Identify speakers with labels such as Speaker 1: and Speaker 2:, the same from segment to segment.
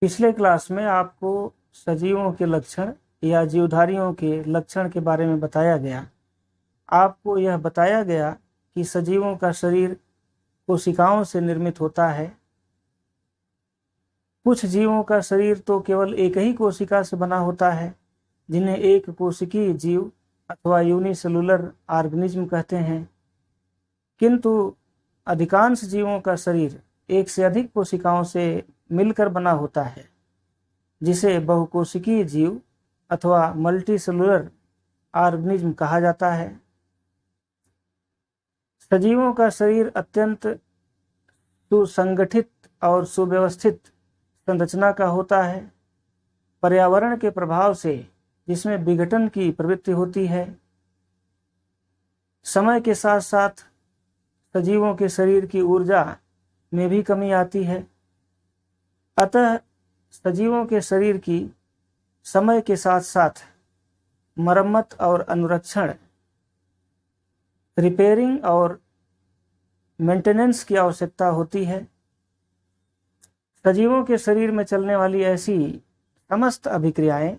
Speaker 1: पिछले क्लास में आपको सजीवों के लक्षण या जीवधारियों के लक्षण के बारे में बताया गया। आपको यह बताया गया कि सजीवों का शरीर कोशिकाओं से निर्मित होता है। कुछ जीवों का शरीर तो केवल एक ही कोशिका से बना होता है, जिन्हें एक कोशिकीय जीव अथवा यूनिसेलुलर ऑर्गेनिज्म कहते हैं। किंतु अधिकांश जीवों का शरीर एक से अधिक कोशिकाओं से मिलकर बना होता है, जिसे बहुकोशिकीय जीव अथवा मल्टीसेलुलर ऑर्गेनिज्म कहा जाता है। सजीवों का शरीर अत्यंत सुसंगठित और सुव्यवस्थित संरचना का होता है। पर्यावरण के प्रभाव से जिसमें विघटन की प्रवृत्ति होती है। समय के साथ साथ सजीवों के शरीर की ऊर्जा में भी कमी आती है। अतः सजीवों के शरीर की समय के साथ साथ मरम्मत और अनुरक्षण, रिपेयरिंग और मेंटेनेंस की आवश्यकता होती है। सजीवों के शरीर में चलने वाली ऐसी समस्त अभिक्रियाएं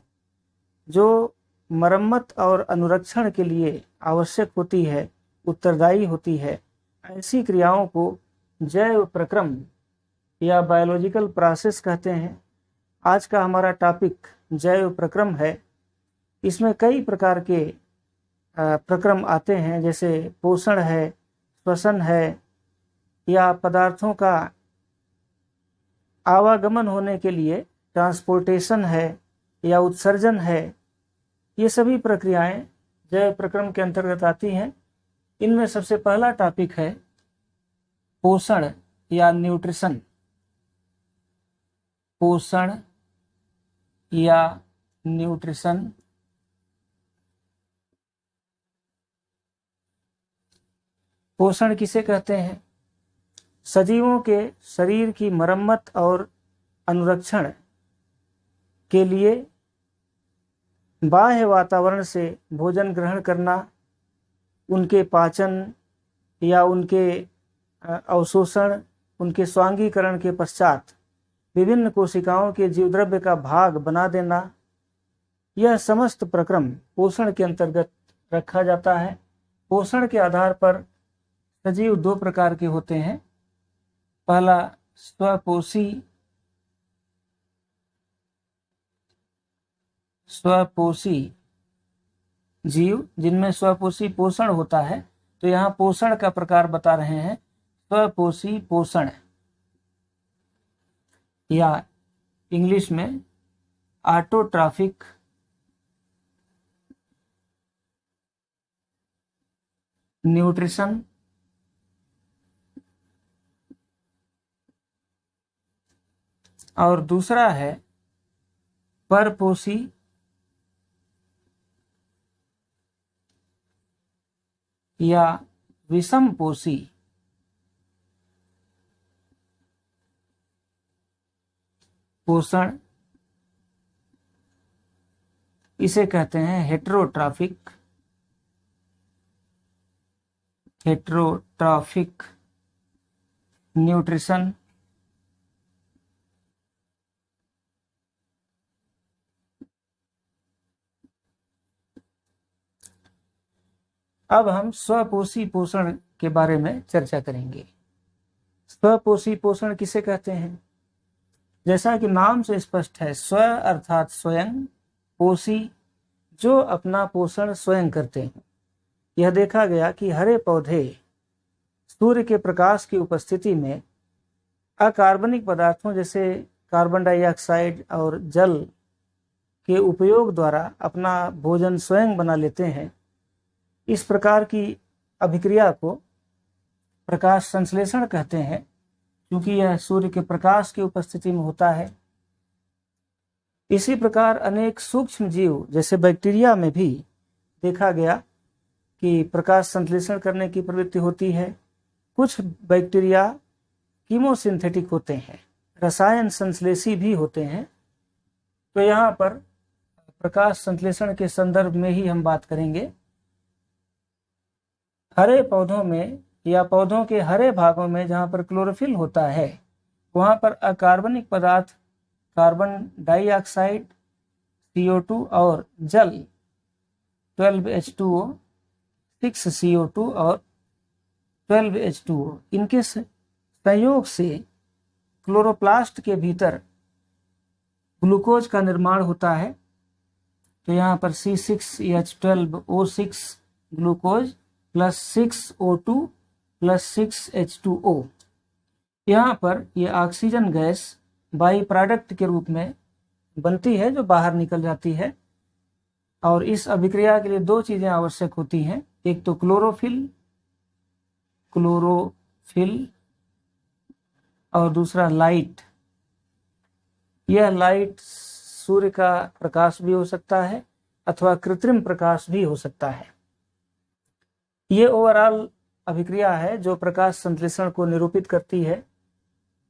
Speaker 1: जो मरम्मत और अनुरक्षण के लिए आवश्यक होती है, उत्तरदायी होती है, ऐसी क्रियाओं को जैव प्रक्रम या बायोलॉजिकल प्रोसेस कहते हैं। आज का हमारा टॉपिक जैव प्रक्रम है। इसमें कई प्रकार के प्रक्रम आते हैं, जैसे पोषण है, श्वसन है, या पदार्थों का आवागमन होने के लिए ट्रांसपोर्टेशन है, या उत्सर्जन है। ये सभी प्रक्रियाएं जैव प्रक्रम के अंतर्गत आती हैं। इनमें सबसे पहला टॉपिक है पोषण या न्यूट्रिशन। पोषण या न्यूट्रिशन। पोषण किसे कहते हैं? सजीवों के शरीर की मरम्मत और अनुरक्षण के लिए बाह्य वातावरण से भोजन ग्रहण करना, उनके पाचन या उनके अवशोषण, उनके स्वांगीकरण के पश्चात विभिन्न कोशिकाओं के जीवद्रव्य का भाग बना देना, यह समस्त प्रक्रम पोषण के अंतर्गत रखा जाता है। पोषण के आधार पर सजीव दो प्रकार के होते हैं। पहला स्वपोषी जीव, जिनमें स्वपोषी पोषण होता है। तो यहाँ पोषण का प्रकार बता रहे हैं, स्वपोषी पोषण, या इंग्लिश में ऑटोट्रॉफिक न्यूट्रिशन। और दूसरा है परपोषी या विषमपोषी। पोषण इसे कहते हैं हेटेरोट्रॉफिक न्यूट्रिशन। अब हम स्वपोषी पोषण के बारे में चर्चा करेंगे। स्वपोषी पोषण किसे कहते हैं? जैसा कि नाम से स्पष्ट है, स्व अर्थात स्वयं, पोषी जो अपना पोषण स्वयं करते हैं। यह देखा गया कि हरे पौधे सूर्य के प्रकाश की उपस्थिति में अकार्बनिक पदार्थों जैसे कार्बन डाइऑक्साइड और जल के उपयोग द्वारा अपना भोजन स्वयं बना लेते हैं। इस प्रकार की अभिक्रिया को प्रकाश संश्लेषण कहते हैं, क्योंकि यह सूर्य के प्रकाश की उपस्थिति में होता है। इसी प्रकार अनेक सूक्ष्म जीव जैसे बैक्टीरिया में भी देखा गया कि प्रकाश संश्लेषण करने की प्रवृत्ति होती है। कुछ बैक्टीरिया कीमोसिंथेटिक होते हैं, रसायन संश्लेषी भी होते हैं। तो यहाँ पर प्रकाश संश्लेषण के संदर्भ में ही हम बात करेंगे। हरे पौधों में या पौधों के हरे भागों में जहाँ पर क्लोरोफिल होता है, वहाँ पर अकार्बनिक पदार्थ कार्बन डाइऑक्साइड CO2 और जल 12H2O, 6CO2 और 12H2O, इनके संयोग से क्लोरोप्लास्ट के भीतर ग्लूकोज का निर्माण होता है। तो यहाँ पर C6H12O6 glucose plus 6O2 plus 6H2O, यहाँ पर ये ऑक्सीजन गैस बाई प्रोडक्ट के रूप में बनती है जो बाहर निकल जाती है। और इस अभिक्रिया के लिए दो चीजें आवश्यक होती हैं, एक तो क्लोरोफिल और दूसरा लाइट। यह लाइट सूर्य का प्रकाश भी हो सकता है अथवा कृत्रिम प्रकाश भी हो सकता है। ये ओवरऑल अभिक्रिया है जो प्रकाश संश्लेषण को निरूपित करती है।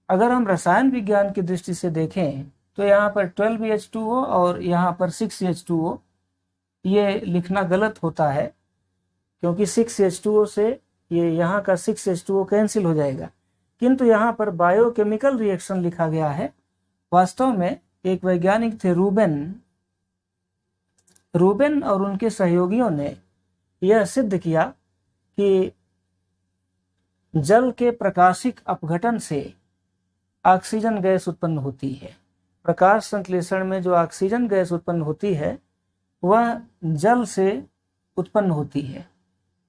Speaker 1: अगर हम रसायन विज्ञान की दृष्टि से देखें तो यहाँ पर 12H2O और यहाँ पर 6H2O, ये लिखना गलत होता है क्योंकि 6H2O से ये यहाँ का 6H2O कैंसिल हो जाएगा, किंतु यहाँ पर बायोकेमिकल रिएक्शन लिखा गया है। वास्तव में एक वैज्ञानिक थे रूबेन और उनके सहयोगियों ने यह सिद्ध किया कि जल के प्रकाशिक अपघटन से ऑक्सीजन गैस उत्पन्न होती है। प्रकाश संश्लेषण में जो ऑक्सीजन गैस उत्पन्न होती है वह जल से उत्पन्न होती है।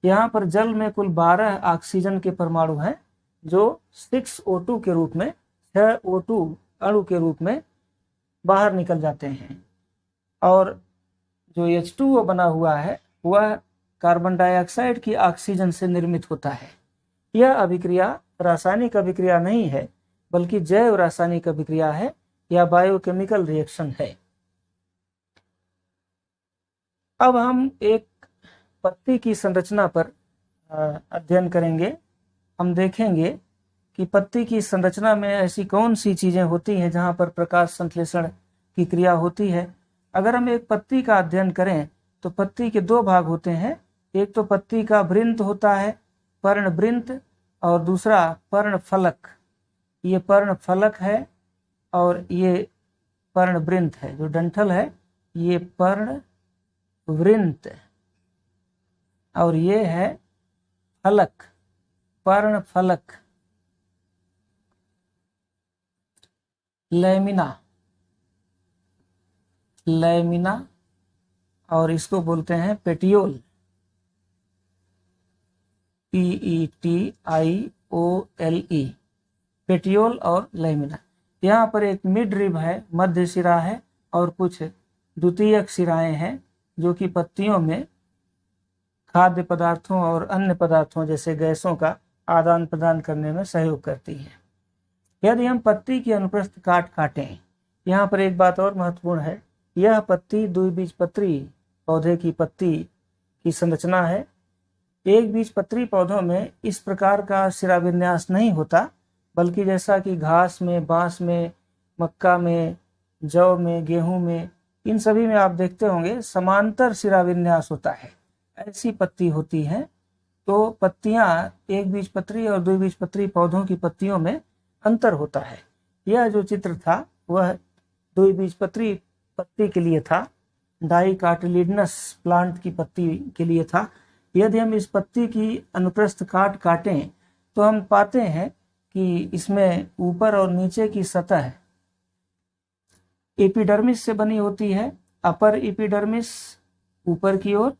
Speaker 1: यहाँ पर जल में कुल 12 ऑक्सीजन के परमाणु हैं जो 6O2 के रूप में, 6O2 अणु के रूप में बाहर निकल जाते हैं। और जो H2O बना हुआ है वह कार्बन डाइऑक्साइड की ऑक्सीजन से निर्मित होता है। यह अभिक्रिया रासायनिक अभिक्रिया नहीं है बल्कि जैव रासायनिक अभिक्रिया है या बायोकेमिकल रिएक्शन है। अब हम एक पत्ती की संरचना पर अध्ययन करेंगे। हम देखेंगे कि पत्ती की संरचना में ऐसी कौन सी चीजें होती हैं जहां पर प्रकाश संश्लेषण की क्रिया होती है। अगर हम एक पत्ती का अध्ययन करें तो पत्ती के दो भाग होते हैं, एक तो पत्ती का वृंत होता है, पर्णवृंत, और दूसरा पर्णफलक। ये पर्णफलक है और ये पर्णवृंत है। जो डंठल है ये पर्णवृंत और ये है फलक, पर्णफलक। लैमिना और इसको बोलते हैं पेटियोल, PETIOLE, पेटियोल और लैमिना। यहाँ पर एक मिड रिब है, मध्य सिरा है, और कुछ द्वितीयक सिराएं हैं जो कि पत्तियों में खाद्य पदार्थों और अन्य पदार्थों जैसे गैसों का आदान प्रदान करने में सहयोग करती हैं। यदि हम पत्ती की अनुप्रस्थ काटें, यहाँ पर एक बात और महत्वपूर्ण है, यह पत्ती द्विबीजपत्री पौधे की पत्ती की संरचना है। एक बीजपत्री पौधों में इस प्रकार का शिराविन्यास नहीं होता, बल्कि जैसा कि घास में, बांस में, मक्का में, जौ में, गेहूं में, इन सभी में आप देखते होंगे समांतर शिराविन्यास होता है, ऐसी पत्ती होती है। तो पत्तियां एक बीजपत्री और द्विबीजपत्री पौधों की पत्तियों में अंतर होता है। यह जो चित्र था वह द्विबीजपत्री पत्ती के लिए था, डाइकाटिलिडनस प्लांट की पत्ती के लिए था। यदि हम इस पत्ती की अनुप्रस्थ काटें तो हम पाते हैं कि इसमें ऊपर और नीचे की सतह एपिडर्मिस से बनी होती है। अपर एपिडर्मिस ऊपर की ओर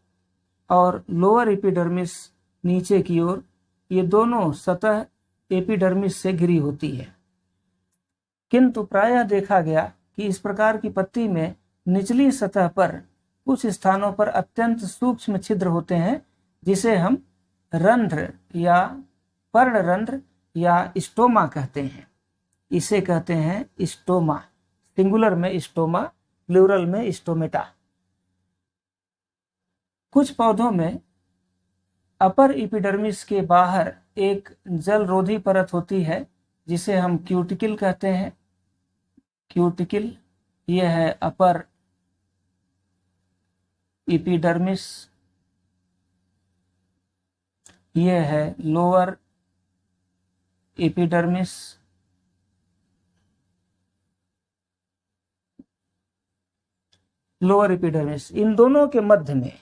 Speaker 1: और लोअर एपिडर्मिस नीचे की ओर, ये दोनों सतह एपिडर्मिस से घिरी होती है। किंतु प्रायः देखा गया कि इस प्रकार की पत्ती में निचली सतह पर कुछ स्थानों पर अत्यंत सूक्ष्म छिद्र होते हैं जिसे हम रंध्र या पर्णरंध्र या स्टोमा कहते हैं। इसे कहते हैं स्टोमा, सिंगुलर में स्टोमा, प्लूरल में स्टोमेटा। कुछ पौधों में अपर एपिडर्मिस के बाहर एक जलरोधी परत होती है जिसे हम क्यूटिकल कहते हैं। क्यूटिकल यह है अपर एपिडर्मिस, यह है लोअर एपिडर्मिस। लोअर एपिडर्मिस, इन दोनों के मध्य में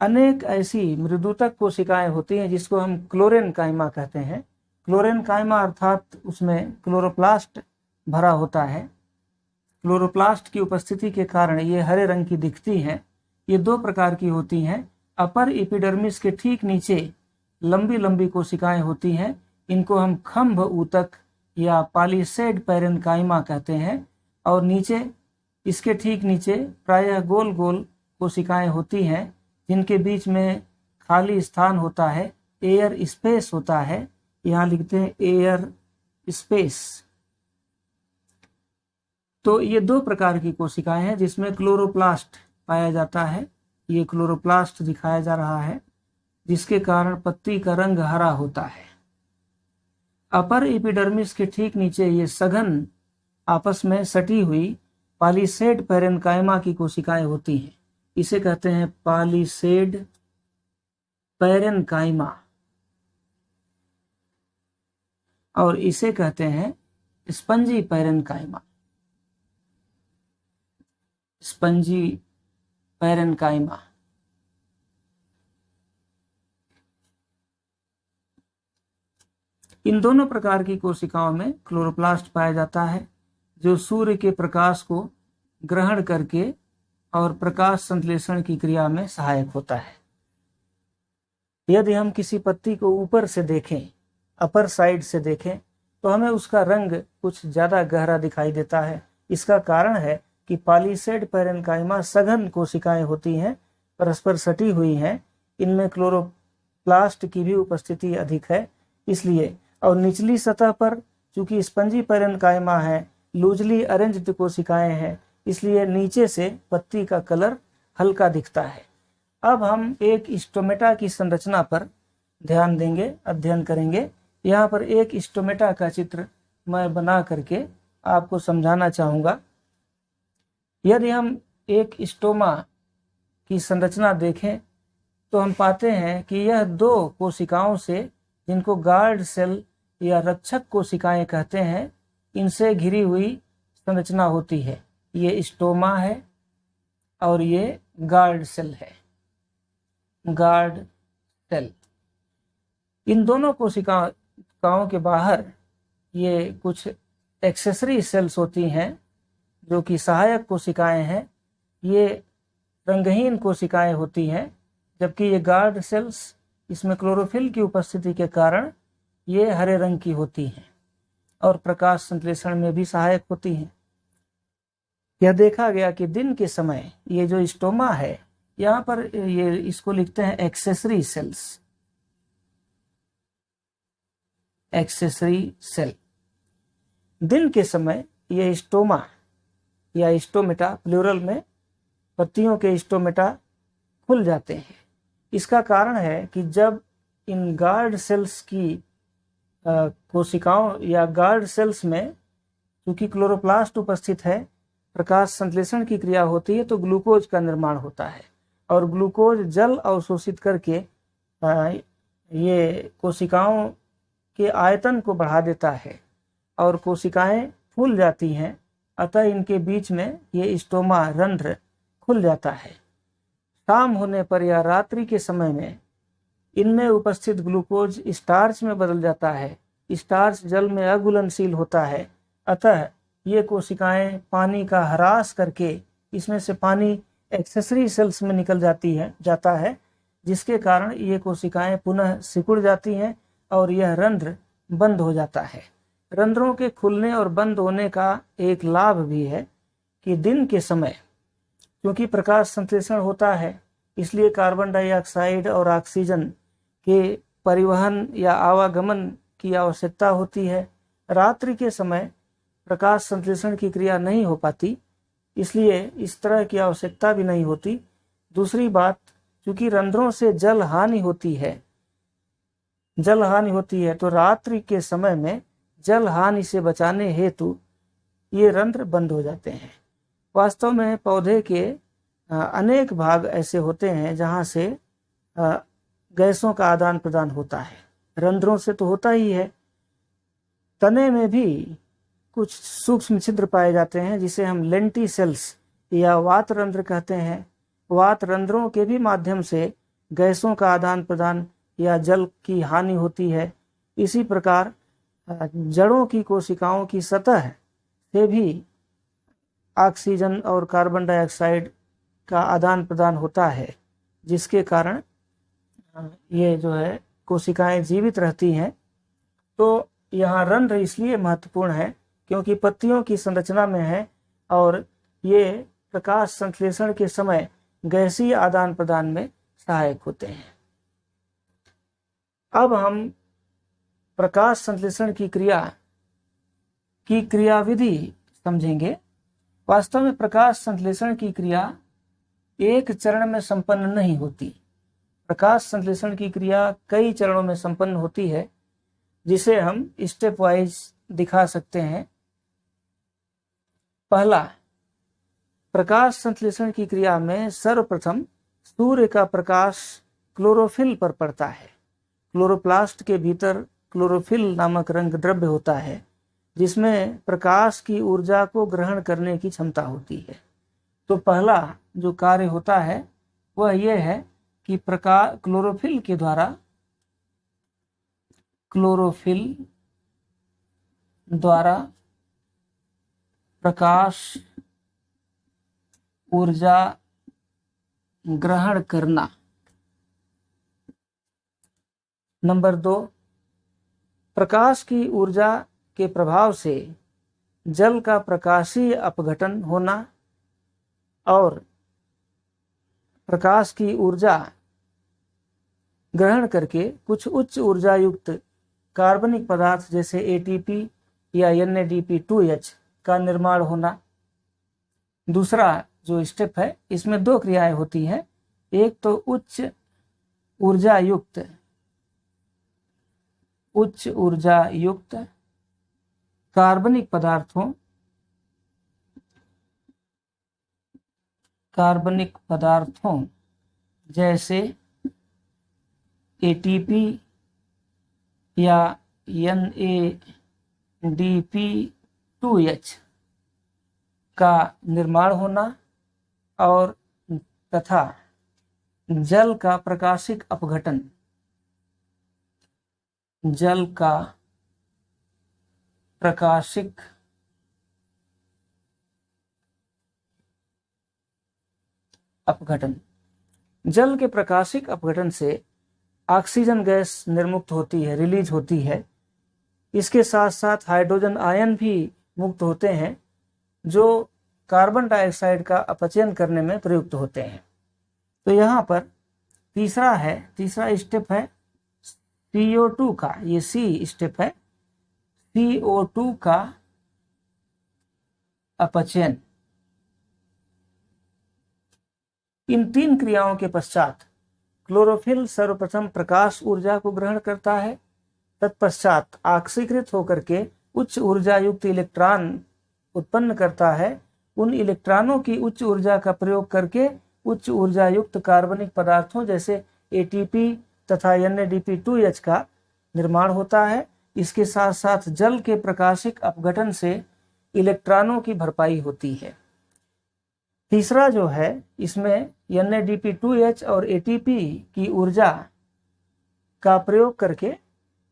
Speaker 1: अनेक ऐसी मृदुतक कोशिकाएं होती हैं जिसको हम क्लोरेनकाइमा कहते हैं। क्लोरेनकाइमा अर्थात उसमें क्लोरोप्लास्ट भरा होता है। क्लोरोप्लास्ट की उपस्थिति के कारण ये हरे रंग की दिखती हैं। ये दो प्रकार की होती हैं। अपर एपिडर्मिस के ठीक नीचे लंबी लंबी कोशिकाएं होती हैं, इनको हम खंभ ऊतक या पॉलीसेड पैरेन्काइमा कहते हैं। और नीचे, इसके ठीक नीचे प्रायः गोल गोल कोशिकाएं होती हैं जिनके बीच में खाली स्थान होता है, एयर स्पेस होता है। यहाँ लिखते हैं एयर स्पेस। तो ये दो प्रकार की कोशिकाएं हैं जिसमें क्लोरोप्लास्ट पाया जाता है। ये क्लोरोप्लास्ट दिखाया जा रहा है जिसके कारण पत्ती का रंग हरा होता है। अपर एपिडर्मिस के ठीक नीचे ये सघन आपस में सटी हुई पॉलीसेड पैरेन्काइमा की कोशिकाएं होती हैं। इसे कहते हैं पॉलीसेड पैरेन्काइमा और इसे कहते हैं स्पंजी पैरेन्काइमा। Spongy parenchyma. इन दोनों प्रकार की कोशिकाओं में क्लोरोप्लास्ट पाया जाता है जो सूर्य के प्रकाश को ग्रहण करके और प्रकाश संश्लेषण की क्रिया में सहायक होता है। यदि हम किसी पत्ती को ऊपर से देखें, अपर साइड से देखें, तो हमें उसका रंग कुछ ज्यादा गहरा दिखाई देता है। इसका कारण है कि पॉलीसेड पैरेन्काइमा सघन कोशिकाएं होती हैं, परस्पर सटी हुई हैं। इनमें क्लोरोप्लास्ट की भी उपस्थिति अधिक है इसलिए। और निचली सतह पर चूंकि स्पंजी पैरेन्काइमा है, लूजली अरेंज्ड कोशिकाएं हैं, इसलिए नीचे से पत्ती का कलर हल्का दिखता है। अब हम एक स्टोमेटा की संरचना पर ध्यान देंगे, अध्ययन करेंगे। यहाँ पर एक स्टोमेटा का चित्र मैं बना करके आपको समझाना चाहूँगा। यदि हम एक स्टोमा की संरचना देखें तो हम पाते हैं कि यह दो कोशिकाओं से, जिनको गार्ड सेल या रक्षक कोशिकाएं कहते हैं, इनसे घिरी हुई संरचना होती है। ये स्टोमा है और ये गार्ड सेल है, गार्ड सेल। इन दोनों कोशिकाओं के बाहर ये कुछ एक्सेसरी सेल्स होती हैं जो कि सहायक कोशिकाएं हैं। ये रंगहीन कोशिकाएं होती हैं, जबकि ये गार्ड सेल्स, इसमें क्लोरोफिल की उपस्थिति के कारण ये हरे रंग की होती हैं और प्रकाश संश्लेषण में भी सहायक होती हैं। यह देखा गया कि दिन के समय ये जो स्टोमा है, यहाँ पर ये इसको लिखते हैं एक्सेसरी सेल्स, एक्सेसरी सेल। दिन के समय ये स्टोमा या स्टोमेटा, प्लूरल में पत्तियों के स्टोमेटा खुल जाते हैं। इसका कारण है कि जब इन गार्ड सेल्स की कोशिकाओं या गार्ड सेल्स में क्योंकि क्लोरोप्लास्ट उपस्थित है, प्रकाश संश्लेषण की क्रिया होती है तो ग्लूकोज का निर्माण होता है और ग्लूकोज जल अवशोषित करके ये कोशिकाओं के आयतन को बढ़ा देता है और कोशिकाएं फूल जाती हैं। अतः इनके बीच में ये स्टोमा रंध्र खुल जाता है। शाम होने पर या रात्रि के समय में इनमें उपस्थित ग्लूकोज स्टार्च में बदल जाता है। स्टार्च जल में अघुलनशील होता है, अतः ये कोशिकाएं पानी का ह्रास करके इसमें से पानी एक्सेसरी सेल्स में निकल जाता है, जिसके कारण ये कोशिकाएं पुनः सिकुड़ जाती हैं और यह रंध्र बंद हो जाता है। रंध्रों के खुलने और बंद होने का एक लाभ भी है कि दिन के समय क्योंकि प्रकाश संश्लेषण होता है, इसलिए कार्बन डाइऑक्साइड और ऑक्सीजन के परिवहन या आवागमन की आवश्यकता होती है। रात्रि के समय प्रकाश संश्लेषण की क्रिया नहीं हो पाती, इसलिए इस तरह की आवश्यकता भी नहीं होती। दूसरी बात, क्योंकि रंध्रों से जल हानि होती है तो रात्रि के समय में जल हानि से बचाने हेतु ये रंध्र बंद हो जाते हैं। वास्तव में पौधे के अनेक भाग ऐसे होते हैं जहाँ से गैसों का आदान प्रदान होता है। रंध्रों से तो होता ही है, तने में भी कुछ सूक्ष्म छिद्र पाए जाते हैं जिसे हम लेंटिसेल्स या वात रंध्र कहते हैं। वात रंध्रों के भी माध्यम से गैसों का आदान प्रदान या जल की हानि होती है। इसी प्रकार जड़ों की कोशिकाओं की सतह से भी ऑक्सीजन और कार्बन डाइऑक्साइड का आदान प्रदान होता है, जिसके कारण ये जो है कोशिकाएं जीवित रहती हैं। तो यहाँ रंध्र इसलिए महत्वपूर्ण है क्योंकि पत्तियों की संरचना में है और ये प्रकाश संश्लेषण के समय गैसीय आदान प्रदान में सहायक होते हैं। अब हम प्रकाश संश्लेषण की क्रियाविधि समझेंगे। वास्तव में प्रकाश संश्लेषण की क्रिया एक चरण में संपन्न नहीं होती। प्रकाश संश्लेषण की क्रिया कई चरणों में संपन्न होती है, जिसे हम स्टेप वाइज दिखा सकते हैं। पहला, प्रकाश संश्लेषण की क्रिया में सर्वप्रथम सूर्य का प्रकाश क्लोरोफिल पर पड़ता है। क्लोरोप्लास्ट के भीतर क्लोरोफिल नामक रंग द्रव्य होता है, जिसमें प्रकाश की ऊर्जा को ग्रहण करने की क्षमता होती है। तो पहला जो कार्य होता है वह यह है कि क्लोरोफिल द्वारा प्रकाश ऊर्जा ग्रहण करना। नंबर 2, प्रकाश की ऊर्जा के प्रभाव से जल का प्रकाशीय अपघटन होना और प्रकाश की ऊर्जा ग्रहण करके कुछ उच्च ऊर्जा युक्त कार्बनिक पदार्थ जैसे ATP या NADP2H का निर्माण होना। दूसरा जो स्टेप है, इसमें 2 क्रियाएं होती हैं। एक तो उच्च ऊर्जा युक्त कार्बनिक पदार्थों जैसे ATP या NADP2H का निर्माण होना और तथा जल का प्रकाशिक अपघटन। जल के प्रकाशिक अपघटन से ऑक्सीजन गैस निर्मुक्त होती है, रिलीज होती है। इसके साथ साथ हाइड्रोजन आयन भी मुक्त होते हैं, जो कार्बन डाइऑक्साइड का अपचयन करने में प्रयुक्त होते हैं। तो यहाँ पर तीसरा स्टेप है CO2 का, ये C स्टेप है, CO2 का अपचयन। इन 3 क्रियाओं के पश्चात क्लोरोफिल सर्वप्रथम प्रकाश ऊर्जा को ग्रहण करता है। तत्पश्चात ऑक्सीकृत होकर के उच्च ऊर्जा युक्त इलेक्ट्रॉन उत्पन्न करता है। उन इलेक्ट्रॉनों की उच्च ऊर्जा का प्रयोग करके उच्च ऊर्जा युक्त कार्बनिक पदार्थों जैसे ATP तथा NADP2H का निर्माण होता है। इसके साथ साथ जल के प्रकाशिक अपघटन से इलेक्ट्रॉनों की भरपाई होती है। तीसरा जो है, इसमें NADP2H और ATP की ऊर्जा का प्रयोग करके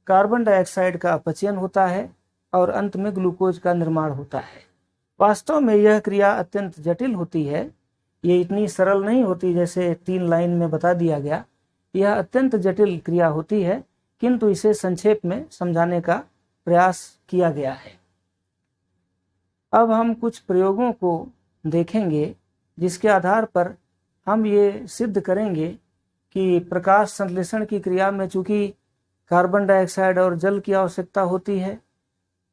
Speaker 1: कार्बन डाइऑक्साइड का अपचयन होता है और अंत में ग्लूकोज का निर्माण होता है। वास्तव में यह क्रिया अत्यंत जटिल होती है। ये इतनी सरल नहीं होती जैसे 3 लाइन में बता दिया गया। यह अत्यंत जटिल क्रिया होती है, किंतु इसे संक्षेप में समझाने का प्रयास किया गया है। अब हम कुछ प्रयोगों को देखेंगे, जिसके आधार पर हम ये सिद्ध करेंगे कि प्रकाश संश्लेषण की क्रिया में चूंकि कार्बन डाइऑक्साइड और जल की आवश्यकता होती है,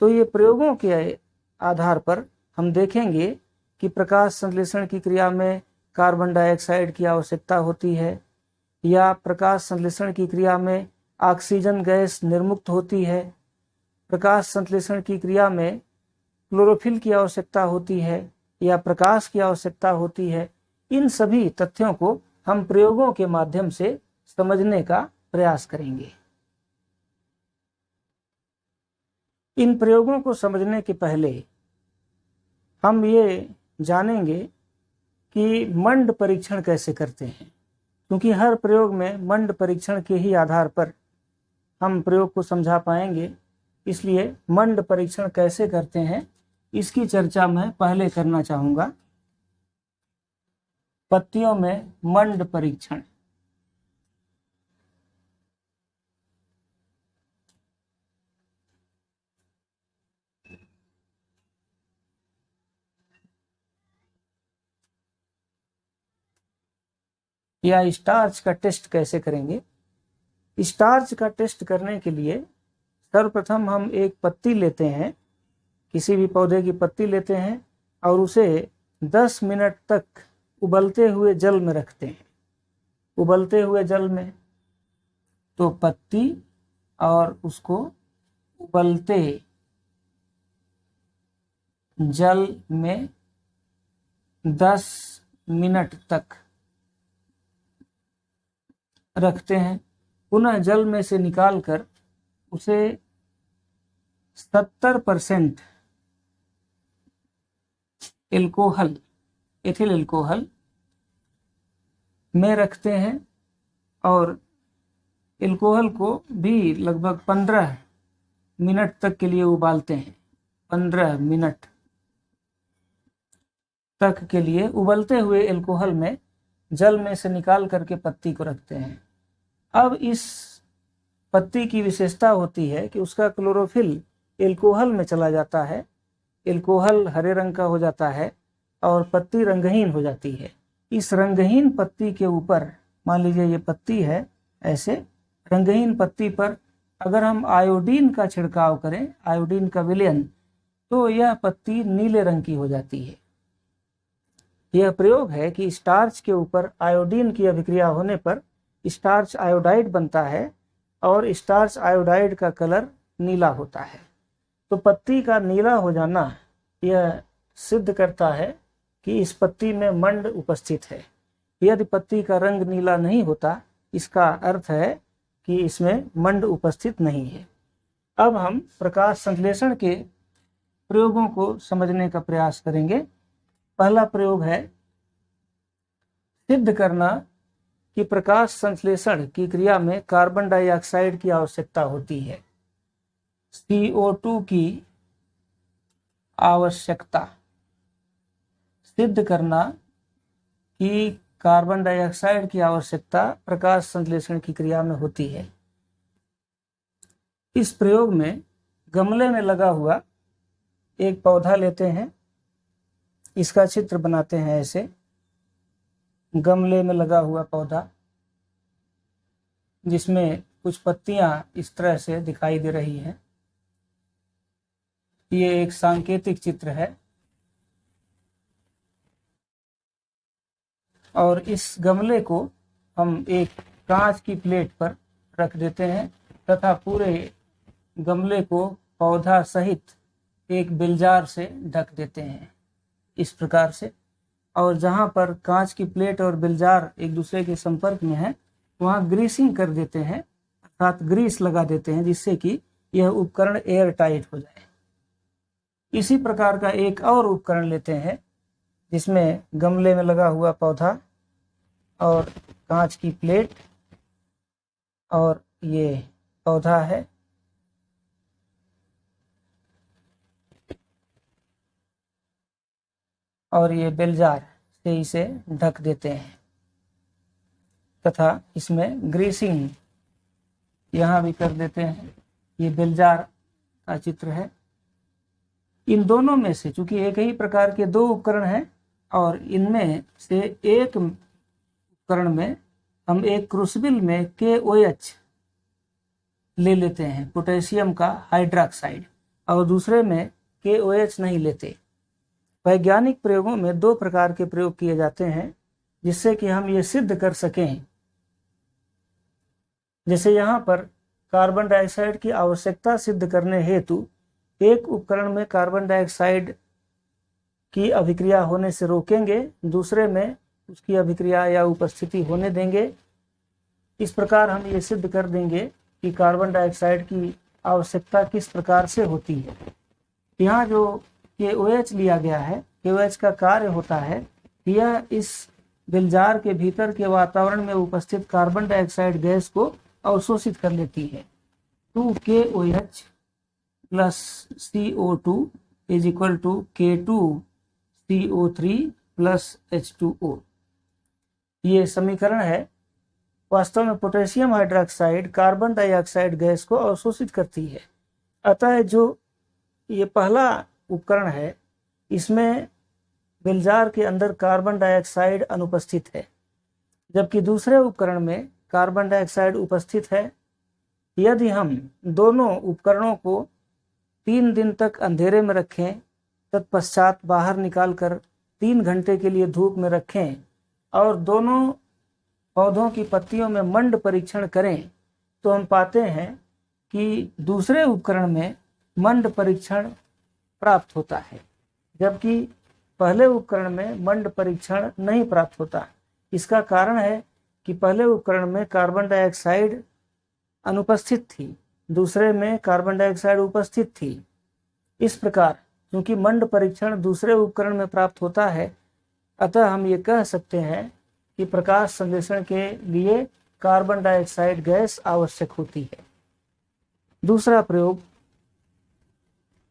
Speaker 1: तो ये प्रयोगों के आधार पर हम देखेंगे कि प्रकाश संश्लेषण की क्रिया में कार्बन डाइऑक्साइड की आवश्यकता होती है या प्रकाश संश्लेषण की क्रिया में ऑक्सीजन गैस निर्मुक्त होती है, प्रकाश संश्लेषण की क्रिया में क्लोरोफिल की आवश्यकता होती है या प्रकाश की आवश्यकता होती है। इन सभी तथ्यों को हम प्रयोगों के माध्यम से समझने का प्रयास करेंगे। इन प्रयोगों को समझने के पहले हम ये जानेंगे कि मंड परीक्षण कैसे करते हैं, क्योंकि हर प्रयोग में मंड परीक्षण के ही आधार पर हम प्रयोग को समझा पाएंगे, इसलिए मंड परीक्षण कैसे करते हैं इसकी चर्चा मैं पहले करना चाहूंगा। पत्तियों में मंड परीक्षण। या स्टार्च का टेस्ट कैसे करेंगे। स्टार्च का टेस्ट करने के लिए सर्वप्रथम हम एक पत्ती लेते हैं, किसी भी पौधे की पत्ती लेते हैं और उसे 10 मिनट तक उबलते हुए जल में रखते हैं। उबलते हुए जल में तो पत्ती और उसको उबलते जल में 10 मिनट तक रखते हैं। पुनः जल में से निकालकर उसे 70% एल्कोहल, एथिल एल्कोहल में रखते हैं और एल्कोहल को भी लगभग 15 मिनट तक के लिए उबालते हैं। 15 मिनट तक के लिए उबलते हुए एल्कोहल में जल में से निकाल करके पत्ती को रखते हैं। अब इस पत्ती की विशेषता होती है कि उसका क्लोरोफिल एल्कोहल में चला जाता है, एल्कोहल हरे रंग का हो जाता है और पत्ती रंगहीन हो जाती है। इस रंगहीन पत्ती के ऊपर, मान लीजिए ये पत्ती है, ऐसे रंगहीन पत्ती पर अगर हम आयोडीन का छिड़काव करें, आयोडीन का विलयन, तो यह पत्ती नीले रंग की हो जाती है। यह प्रयोग है कि स्टार्च के ऊपर आयोडीन की अभिक्रिया होने पर स्टार्च आयोडाइड बनता है और स्टार्च आयोडाइड का कलर नीला होता है। तो पत्ती का नीला हो जाना यह सिद्ध करता है कि इस पत्ती में मंड उपस्थित है। यदि पत्ती का रंग नीला नहीं होता, इसका अर्थ है कि इसमें मंड उपस्थित नहीं है। अब हम प्रकाश संश्लेषण के प्रयोगों को समझने का प्रयास करेंगे। पहला प्रयोग है सिद्ध करना कि प्रकाश संश्लेषण की क्रिया में कार्बन डाइऑक्साइड की आवश्यकता होती है। CO2 की आवश्यकता सिद्ध करना कि कार्बन डाइऑक्साइड की आवश्यकता प्रकाश संश्लेषण की क्रिया में होती है। इस प्रयोग में गमले में लगा हुआ एक पौधा लेते हैं, इसका चित्र बनाते हैं। ऐसे गमले में लगा हुआ पौधा जिसमें कुछ पत्तियां इस तरह से दिखाई दे रही हैं। ये एक सांकेतिक चित्र है और इस गमले को हम एक कांच की प्लेट पर रख देते हैं तथा पूरे गमले को पौधा सहित एक बिलजार से ढक देते हैं इस प्रकार से। और जहां पर कांच की प्लेट और बिलजार एक दूसरे के संपर्क में है, वहां ग्रीसिंग कर देते हैं, अर्थात ग्रीस लगा देते हैं, जिससे कि यह उपकरण एयर टाइट हो जाए। इसी प्रकार का एक और उपकरण लेते हैं जिसमें गमले में लगा हुआ पौधा और कांच की प्लेट और ये पौधा है। और ये बेलजार से इसे ढक देते हैं तथा इसमें ग्रीसिंग यहाँ भी कर देते हैं। ये बेलजार का चित्र है। इन दोनों में से, चूंकि एक ही प्रकार के दो उपकरण हैं और इनमें से एक उपकरण में हम एक क्रूसिबल में KOH ले लेते हैं, पोटेशियम का हाइड्रोक्साइड, और दूसरे में KOH नहीं लेते। वैज्ञानिक प्रयोगों में दो प्रकार के प्रयोग किए जाते हैं जिससे कि हम ये सिद्ध कर सकें। जैसे यहाँ पर कार्बन डाइऑक्साइड की आवश्यकता सिद्ध करने हेतु एक उपकरण में कार्बन डाइऑक्साइड की अभिक्रिया होने से रोकेंगे, दूसरे में उसकी अभिक्रिया या उपस्थिति होने देंगे। इस प्रकार हम ये सिद्ध कर देंगे कि कार्बन डाइऑक्साइड की आवश्यकता किस प्रकार से होती है। यहाँ जो KOH लिया गया है, KOH का कार्य होता है यह इस गुलजार के भीतर के वातावरण में उपस्थित कार्बन डाइऑक्साइड गैस को अवशोषित कर लेती है। 2KOH plus CO2 is equal to K2CO3 plus H2O। ये समीकरण है। वास्तव में potassium hydroxide carbon dioxide gas को अवशोषित करती है। अतः जो ये पहला उपकरण है, इसमें गुलजार के अंदर कार्बन डाइऑक्साइड अनुपस्थित है, जबकि दूसरे उपकरण में कार्बन डाइऑक्साइड उपस्थित है। यदि हम दोनों उपकरणों को 3 दिन तक अंधेरे में रखें, तत्पश्चात बाहर निकालकर 3 घंटे के लिए धूप में रखें और दोनों पौधों की पत्तियों में मंड परीक्षण करें, तो हम पाते हैं कि दूसरे उपकरण में मंड परीक्षण प्राप्त होता है, जबकि पहले उपकरण में मंड परीक्षण नहीं प्राप्त होता। इसका कारण है कि पहले उपकरण में कार्बन डाइऑक्साइड अनुपस्थित थी, दूसरे में कार्बन डाइऑक्साइड उपस्थित थी। इस प्रकार क्योंकि मंड परीक्षण दूसरे उपकरण में प्राप्त होता है, अतः हम ये कह सकते हैं कि प्रकाश संश्लेषण के लिए कार्बन डाइऑक्साइड गैस आवश्यक होती है।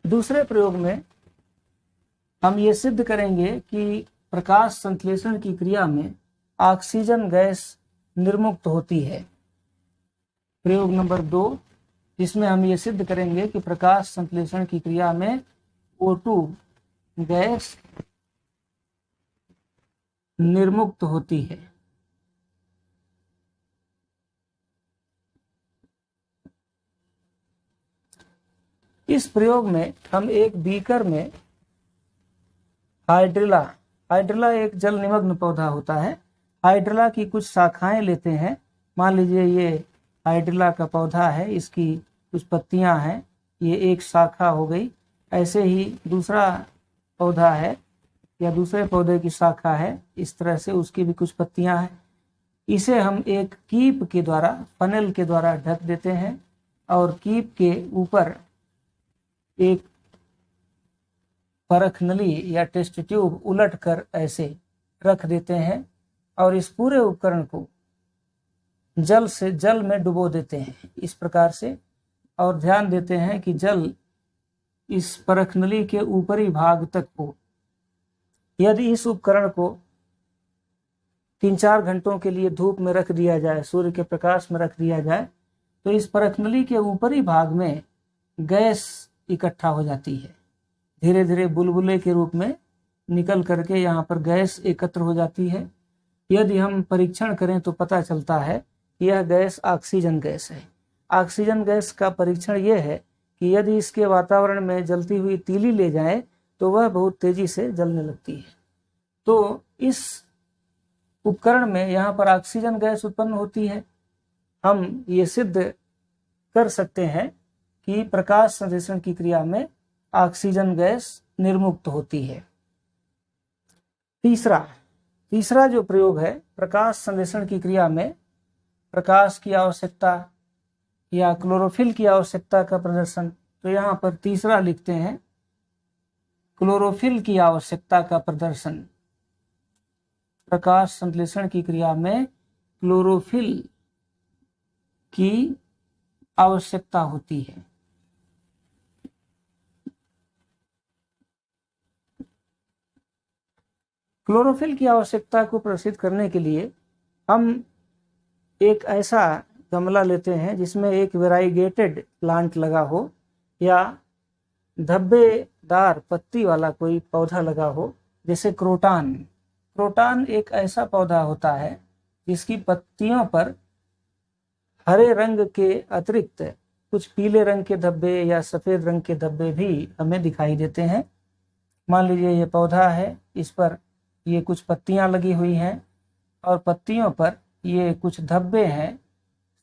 Speaker 1: दूसरे प्रयोग में हम ये सिद्ध करेंगे कि प्रकाश संश्लेषण की क्रिया में ऑक्सीजन गैस निर्मुक्त होती है। प्रयोग नंबर 2, जिसमें हम ये सिद्ध करेंगे कि प्रकाश संश्लेषण की क्रिया में O2 गैस निर्मुक्त होती है। इस प्रयोग में हम एक बीकर में हाइड्रिला एक जल निमग्न पौधा होता है। हाइड्रिला की कुछ शाखाएं लेते हैं। मान लीजिए ये हाइड्रिला का पौधा है, इसकी कुछ पत्तियां हैं, ये एक शाखा हो गई। ऐसे ही दूसरा पौधा है या दूसरे पौधे की शाखा है, इस तरह से उसकी भी कुछ पत्तियां हैं। इसे हम एक कीप के द्वारा, फनेल के द्वारा ढक देते हैं और कीप के ऊपर एक परख नली या टेस्ट ट्यूब उलट कर ऐसे रख देते हैं और इस पूरे उपकरण को जल में डुबो देते हैं इस प्रकार से, और ध्यान देते हैं कि जल इस परख नली के ऊपरी भाग तक हो। यदि इस उपकरण को 3-4 घंटों के लिए धूप में रख दिया जाए, सूर्य के प्रकाश में रख दिया जाए, तो इस परख नली के ऊपरी भाग में गैस इकट्ठा हो जाती है। धीरे धीरे बुलबुले के रूप में निकल करके यहाँ पर गैस एकत्र हो जाती है। यदि हम परीक्षण करें तो पता चलता है कि यह गैस ऑक्सीजन गैस है। ऑक्सीजन गैस का परीक्षण यह है कि यदि इसके वातावरण में जलती हुई तीली ले जाए तो वह बहुत तेजी से जलने लगती है। तो इस उपकरण में यहाँ पर ऑक्सीजन गैस उत्पन्न होती है। हम ये सिद्ध कर सकते हैं कि प्रकाश संश्लेषण की क्रिया में ऑक्सीजन गैस निर्मुक्त होती है। तीसरा जो प्रयोग है, प्रकाश संश्लेषण की क्रिया में प्रकाश की आवश्यकता या क्लोरोफिल की आवश्यकता का प्रदर्शन। तो यहाँ पर तीसरा लिखते हैं, क्लोरोफिल की आवश्यकता का प्रदर्शन। प्रकाश संश्लेषण की क्रिया में क्लोरोफिल की आवश्यकता होती है। क्लोरोफिल की आवश्यकता को प्रदर्शित करने के लिए हम एक ऐसा गमला लेते हैं जिसमें एक वेराइगेटेड प्लांट लगा हो या धब्बेदार पत्ती वाला कोई पौधा लगा हो, जैसे क्रोटान। क्रोटान एक ऐसा पौधा होता है जिसकी पत्तियों पर हरे रंग के अतिरिक्त कुछ पीले रंग के धब्बे या सफेद रंग के धब्बे भी हमें दिखाई देते हैं। मान लीजिए ये पौधा है, इस पर ये कुछ पत्तियां लगी हुई हैं और पत्तियों पर ये कुछ धब्बे हैं,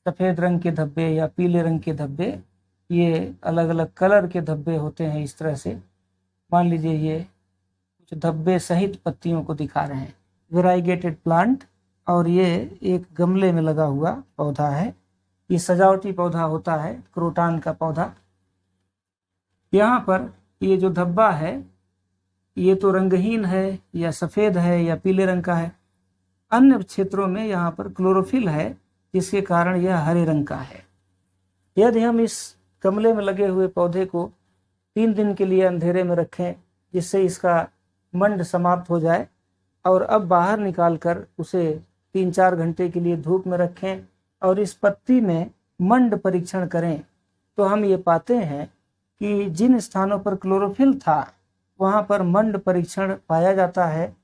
Speaker 1: सफेद रंग के धब्बे या पीले रंग के धब्बे। ये अलग अलग कलर के धब्बे होते हैं। इस तरह से मान लीजिए ये कुछ धब्बे सहित पत्तियों को दिखा रहे हैं। वेराइगेटेड प्लांट, और ये एक गमले में लगा हुआ पौधा है। ये सजावटी पौधा होता है, क्रोटान का पौधा। यहाँ पर ये जो धब्बा है ये तो रंगहीन है या सफ़ेद है या पीले रंग का है। अन्य क्षेत्रों में यहाँ पर क्लोरोफिल है, जिसके कारण यह हरे रंग का है। यदि हम इस गमले में लगे हुए पौधे को 3 दिन के लिए अंधेरे में रखें, जिससे इसका मंड समाप्त हो जाए, और अब बाहर निकालकर उसे 3-4 घंटे के लिए धूप में रखें और इस पत्ती में मंड परीक्षण करें, तो हम ये पाते हैं कि जिन स्थानों पर क्लोरोफिल था वहाँ पर मंड परीक्षण पाया जाता है,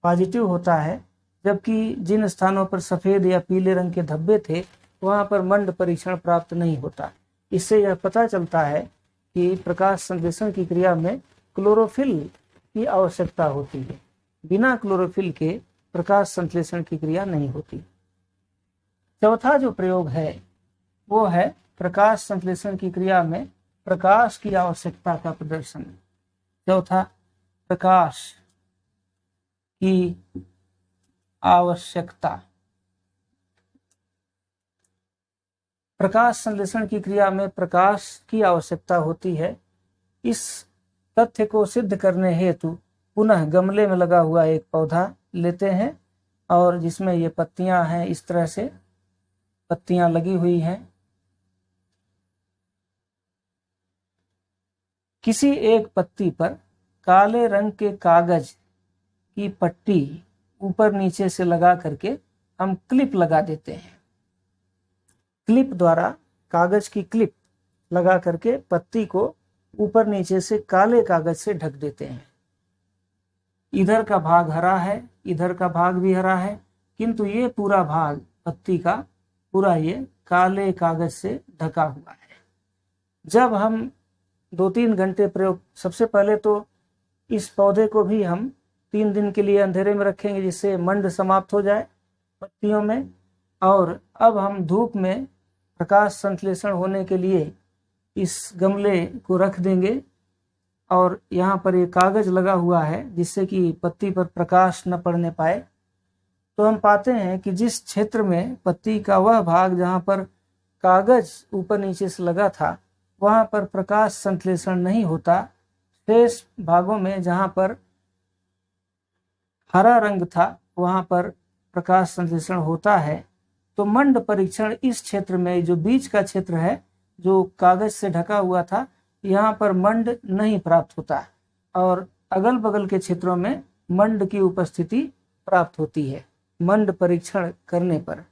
Speaker 1: पॉजिटिव होता है, जबकि जिन स्थानों पर सफ़ेद या पीले रंग के धब्बे थे वहाँ पर मंड परीक्षण प्राप्त नहीं होता। इससे यह पता चलता है कि प्रकाश संश्लेषण की क्रिया में क्लोरोफिल की आवश्यकता होती है। बिना क्लोरोफिल के प्रकाश संश्लेषण की क्रिया नहीं होती। चौथा जो प्रयोग है वो है प्रकाश संश्लेषण की क्रिया में प्रकाश की आवश्यकता का प्रदर्शन। चौथा, प्रकाश की आवश्यकता। प्रकाश संश्लेषण की क्रिया में प्रकाश की आवश्यकता होती है। इस तथ्य को सिद्ध करने हेतु पुनः गमले में लगा हुआ एक पौधा लेते हैं और जिसमें ये पत्तियां हैं, इस तरह से पत्तियां लगी हुई हैं। किसी एक पत्ती पर काले रंग के कागज की पट्टी ऊपर नीचे से लगा करके हम क्लिप लगा देते हैं। क्लिप द्वारा, कागज की क्लिप लगा करके पत्ती को ऊपर नीचे से काले कागज से ढक देते हैं। इधर का भाग हरा है, इधर का भाग भी हरा है, किंतु ये पूरा भाग पत्ती का पूरा ये काले कागज से ढका हुआ है। जब हम 2-3 घंटे प्रयोग, सबसे पहले तो इस पौधे को भी हम 3 दिन के लिए अंधेरे में रखेंगे, जिससे मंड समाप्त हो जाए पत्तियों में, और अब हम धूप में प्रकाश संश्लेषण होने के लिए इस गमले को रख देंगे और यहाँ पर ये कागज लगा हुआ है जिससे कि पत्ती पर प्रकाश न पड़ने पाए। तो हम पाते हैं कि जिस क्षेत्र में पत्ती का वह भाग जहाँ पर कागज ऊपर नीचे से लगा था वहाँ पर प्रकाश संश्लेषण नहीं होता। शेष भागों में जहाँ पर हरा रंग था वहाँ पर प्रकाश संश्लेषण होता है। तो मंड परीक्षण इस क्षेत्र में, जो बीच का क्षेत्र है जो कागज से ढका हुआ था, यहाँ पर मंड नहीं प्राप्त होता और अगल बगल के क्षेत्रों में मंड की उपस्थिति प्राप्त होती है मंड परीक्षण करने पर।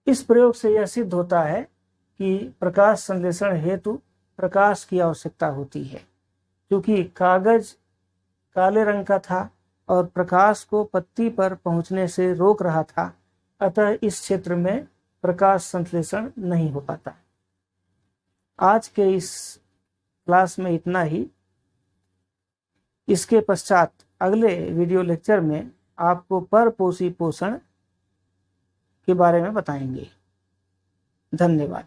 Speaker 1: इस प्रयोग से यह सिद्ध होता है कि प्रकाश संश्लेषण हेतु प्रकाश की आवश्यकता होती है। क्योंकि कागज काले रंग का था और प्रकाश को पत्ती पर पहुंचने से रोक रहा था, अतः इस क्षेत्र में प्रकाश संश्लेषण नहीं हो पाता। आज के इस क्लास में इतना ही। इसके पश्चात अगले वीडियो लेक्चर में आपको परपोषी पोषण के बारे में बताएंगे। धन्यवाद।